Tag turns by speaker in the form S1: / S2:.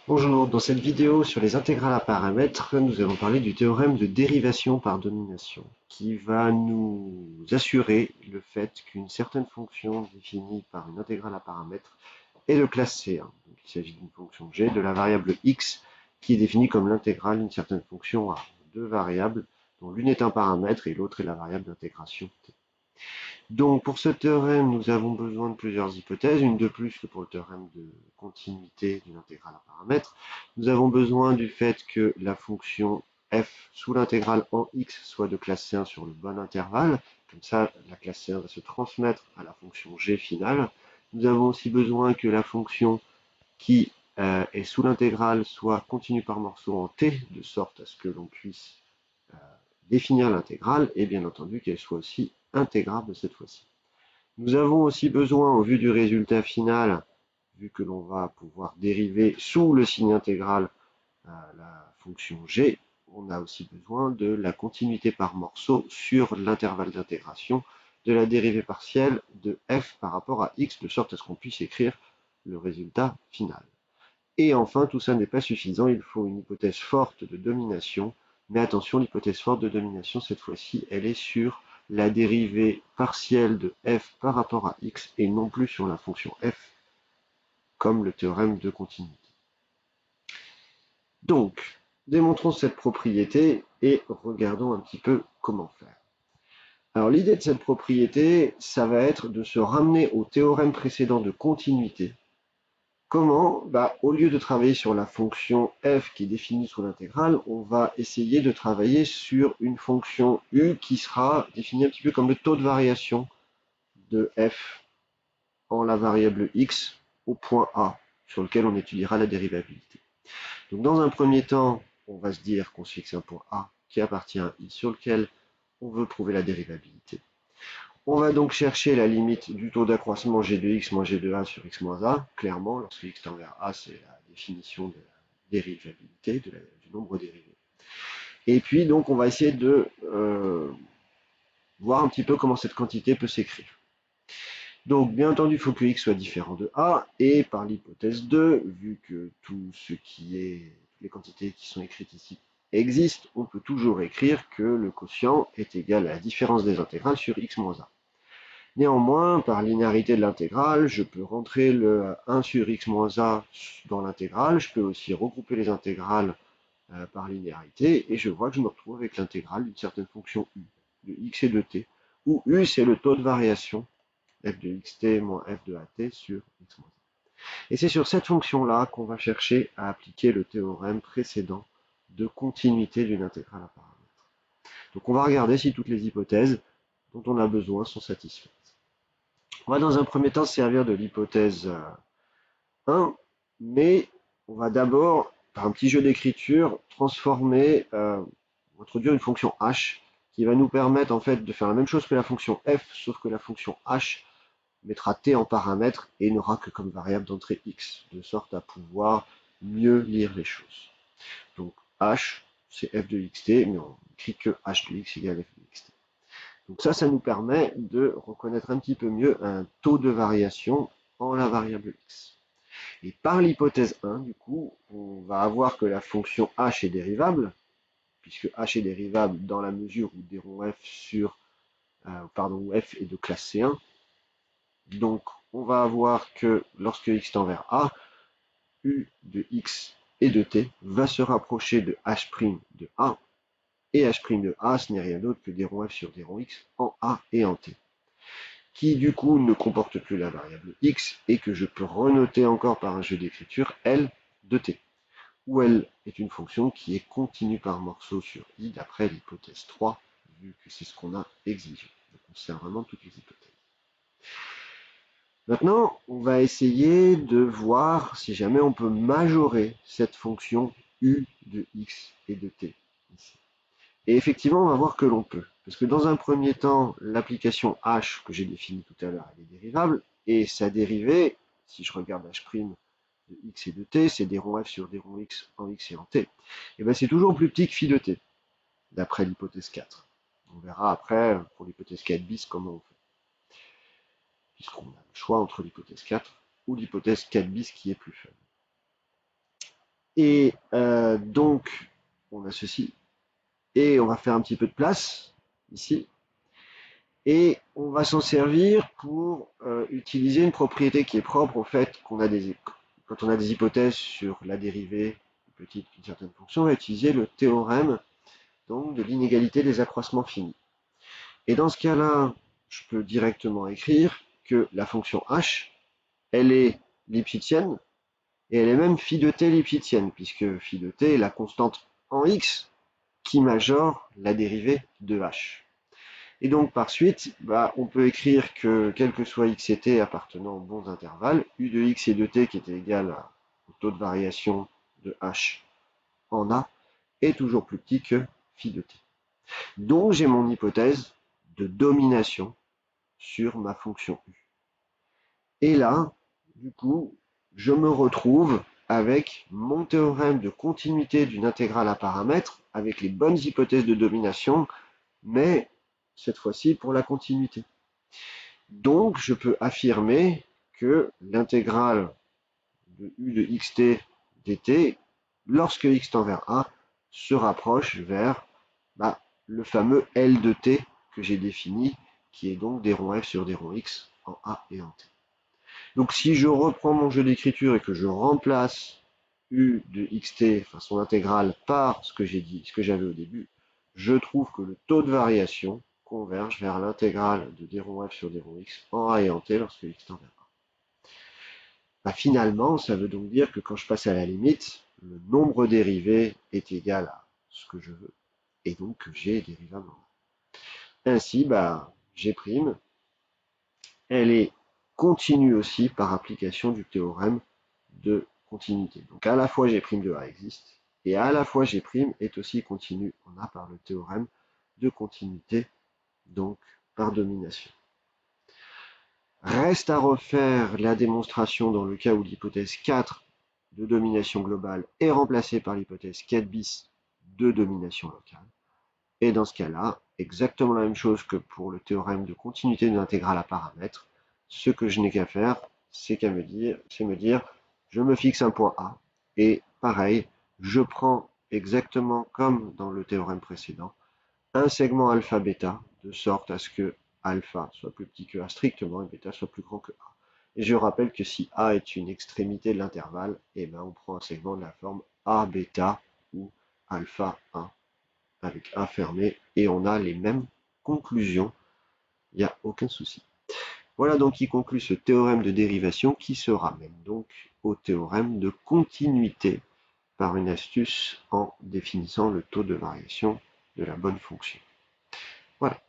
S1: Bonjour, dans cette vidéo sur les intégrales à paramètres, nous allons parler du théorème de dérivation par domination, qui va nous assurer le fait qu'une certaine fonction définie par une intégrale à paramètres est de classe C1. Donc, il s'agit d'une fonction g de la variable x qui est définie comme l'intégrale d'une certaine fonction a. Deux variables dont l'une est un paramètre et l'autre est la variable d'intégration t. Donc pour ce théorème, nous avons besoin de plusieurs hypothèses, une de plus que pour le théorème de continuité d'une intégrale à paramètres. Nous avons besoin du fait que la fonction f sous l'intégrale en x soit de classe C1 sur le bon intervalle. Comme ça, la classe C1 va se transmettre à la fonction g finale. Nous avons aussi besoin que la fonction qui est sous l'intégrale soit continue par morceaux en t, de sorte à ce que l'on puisse définir l'intégrale, et bien entendu qu'elle soit aussi intégrable cette fois-ci. Nous avons aussi besoin, au vu du résultat final, vu que l'on va pouvoir dériver sous le signe intégral la fonction g, on a aussi besoin de la continuité par morceaux sur l'intervalle d'intégration de la dérivée partielle de f par rapport à x, de sorte à ce qu'on puisse écrire le résultat final. Et enfin, tout ça n'est pas suffisant, il faut une hypothèse forte de domination, mais attention, l'hypothèse forte de domination, cette fois-ci, elle est sur la dérivée partielle de f par rapport à x et non plus sur la fonction f, comme le théorème de continuité. Donc, démontrons cette propriété et regardons un petit peu comment faire. Alors l'idée de cette propriété, ça va être de se ramener au théorème précédent de continuité. Comment? Au lieu de travailler sur la fonction f qui est définie sous l'intégrale, on va essayer de travailler sur une fonction u qui sera définie un petit peu comme le taux de variation de f en la variable x au point A, sur lequel on étudiera la dérivabilité. Donc dans un premier temps, on va se dire qu'on se fixe un point A qui appartient à i, sur lequel on veut prouver la dérivabilité. On va donc chercher la limite du taux d'accroissement g de x moins g de a sur x moins a. Clairement, lorsque x tend vers a, c'est la définition de la dérivabilité, du nombre dérivé. Et puis, donc, on va essayer de voir un petit peu comment cette quantité peut s'écrire. Donc, bien entendu, il faut que x soit différent de a, et par l'hypothèse 2, vu que toutes les quantités qui sont écrites ici existent, on peut toujours écrire que le quotient est égal à la différence des intégrales sur x moins a. Néanmoins, par linéarité de l'intégrale, je peux rentrer le 1 sur x moins a dans l'intégrale, je peux aussi regrouper les intégrales par linéarité, et je vois que je me retrouve avec l'intégrale d'une certaine fonction u, de x et de t, où u c'est le taux de variation, f de xt moins f de at sur x moins a. Et c'est sur cette fonction-là qu'on va chercher à appliquer le théorème précédent de continuité d'une intégrale à paramètres. Donc on va regarder si toutes les hypothèses dont on a besoin sont satisfaites. On va dans un premier temps se servir de l'hypothèse 1, mais on va d'abord, par un petit jeu d'écriture, introduire une fonction h qui va nous permettre en fait de faire la même chose que la fonction f, sauf que la fonction h mettra t en paramètre et n'aura que comme variable d'entrée x, de sorte à pouvoir mieux lire les choses. Donc h, c'est f de xt, mais on écrit que h de x égale f de xt. Donc ça nous permet de reconnaître un petit peu mieux un taux de variation en la variable x. Et par l'hypothèse 1, du coup, on va avoir que la fonction h est dérivable, puisque h est dérivable dans la mesure où d rond f où f est de classe C1. Donc on va avoir que lorsque x tend vers a, u de x et de t va se rapprocher de h' de a, et h' de a, ce n'est rien d'autre que d rond f sur d rond x en a et en t, qui du coup ne comporte plus la variable x et que je peux renoter encore par un jeu d'écriture L de t, où L est une fonction qui est continue par morceaux sur i d'après l'hypothèse 3, vu que c'est ce qu'on a exigé. Donc on sert vraiment toutes les hypothèses. Maintenant, on va essayer de voir si jamais on peut majorer cette fonction u de x et de t ici. Et effectivement, on va voir que l'on peut. Parce que dans un premier temps, l'application h que j'ai définie tout à l'heure, elle est dérivable. Et sa dérivée, si je regarde h' de x et de t, c'est d rond f sur d rond x en x et en t. Et bien c'est toujours plus petit que phi de t, d'après l'hypothèse 4. On verra après, pour l'hypothèse 4 bis, comment on fait. Puisqu'on a le choix entre l'hypothèse 4 ou l'hypothèse 4 bis qui est plus faible. Et donc, on a ceci. Et on va faire un petit peu de place, ici. Et on va s'en servir pour utiliser une propriété qui est propre au fait qu'on a quand on a des hypothèses sur la dérivée petite d'une certaine fonction, on va utiliser le théorème donc, de l'inégalité des accroissements finis. Et dans ce cas-là, je peux directement écrire que la fonction h, elle est lipschitzienne, et elle est même phi de t lipschitzienne, puisque phi de t est la constante en x qui majore la dérivée de h. Et donc par suite, on peut écrire que quel que soit x et t appartenant aux bons intervalles, u de x et de t qui est égal au taux de variation de h en a est toujours plus petit que phi de t. Donc j'ai mon hypothèse de domination sur ma fonction u. Et là, du coup, je me retrouve avec mon théorème de continuité d'une intégrale à paramètres avec les bonnes hypothèses de domination, mais cette fois-ci pour la continuité. Donc, je peux affirmer que l'intégrale de u de xt dt, lorsque x tend vers a, se rapproche vers le fameux L de t que j'ai défini, qui est donc des ronds f sur des ronds x en a et en t. Donc si je reprends mon jeu d'écriture et que je remplace u de xt, enfin son intégrale, par ce que j'ai dit, ce que j'avais au début, je trouve que le taux de variation converge vers l'intégrale de des ronds f sur des ronds x en a et en t lorsque x tend vers a. Finalement, ça veut donc dire que quand je passe à la limite, le nombre dérivé est égal à ce que je veux, et donc que g est dérivable en a. Ainsi, g', elle est continue aussi par application du théorème de continuité. Donc à la fois g' de A existe, et à la fois g' est aussi continu en A par le théorème de continuité, donc par domination. Reste à refaire la démonstration dans le cas où l'hypothèse 4 de domination globale est remplacée par l'hypothèse 4 bis de domination locale. Et dans ce cas-là, exactement la même chose que pour le théorème de continuité de l'intégrale à paramètres. Ce que je n'ai qu'à faire, c'est me dire, je me fixe un point A, et pareil, je prends exactement comme dans le théorème précédent, un segment alpha-bêta, de sorte à ce que alpha soit plus petit que A strictement, et bêta soit plus grand que A. Et je rappelle que si A est une extrémité de l'intervalle, on prend un segment de la forme A bêta ou alpha 1 avec A fermé, et on a les mêmes conclusions, il n'y a aucun souci. Voilà donc qui conclut ce théorème de dérivation qui se ramène donc au théorème de continuité par une astuce en définissant le taux de variation de la bonne fonction. Voilà.